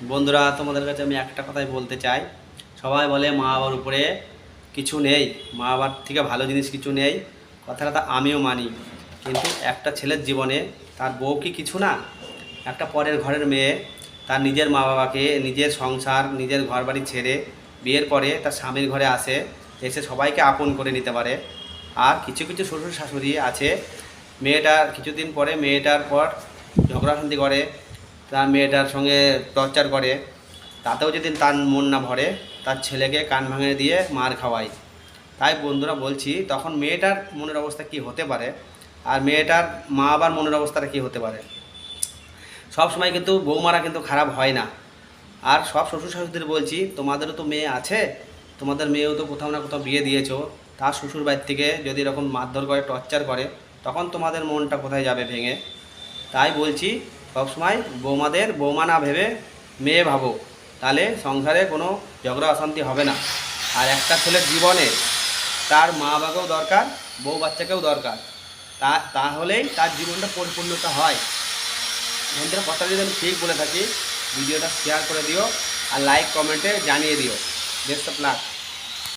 বন্ধুরা, তোমাদের কাছে আমি একটা কথাই বলতে চাই। সবাই বলে মা বাবার উপরে কিছু নেই, মা বাবার থেকে ভালো জিনিস কিছু নেই। কথাটা আমিও মানি, কিন্তু একটা ছেলের জীবনে তার বউ কি কিছু না? একটা পরের ঘরের মেয়ে তার নিজের মা বাবাকে, নিজের সংসার, নিজের ঘরবাড়ি ছেড়ে বিয়ের পরে তার স্বামীর ঘরে আসে, এসে সবাইকে আপন করে নিতে পারে। আর কিছু কিছু শ্বশুর শাশুড়ি আছে, মেয়েটার কিছুদিন পরে মেয়েটার পর ঝগড়াঝাটি করে, তার মেয়েটার সঙ্গে টর্চার করে। তাতেও যদি তার মন না ভরে, তার ছেলেকে কান ভাঙিয়ে দিয়ে মার খাওয়ায়। তাই বন্ধুরা বলছি, তখন মেয়েটার মনের অবস্থা কী হতে পারে, আর মেয়েটার মা বাবার মনের অবস্থাটা কী হতে পারে। সব সময় কিন্তু বৌমারা কিন্তু খারাপ হয় না। আর সব শ্বশুর শাশুড়িদের বলছি, তোমাদেরও তো মেয়ে আছে, তোমাদের মেয়েও তো কোথাও না কোথাও বিয়ে দিয়েছো। তার শ্বশুর বাড়ি থেকে যদি এরকম মারধর করে, টর্চার করে, তখন তোমাদের মনটা কোথায় যাবে ভেঙে। তাই বলছি, সবসময় বৌমাদের বৌমা না ভেবে মেয়ে ভাবো, তাহলে সংসারে কোনো ঝগড়া অশান্তি হবে না। আর একটা ছেলের জীবনে তার মা বাবাকেও দরকার, বউ বাচ্চাকেও দরকার। তাহলেই তার জীবনটা পরিপূর্ণতা হয়। বন্ধুরা, কথা যদি আমি ঠিক বলে থাকি, ভিডিওটা শেয়ার করে দিও আর লাইক কমেন্টে জানিয়ে দিও। Best of luck.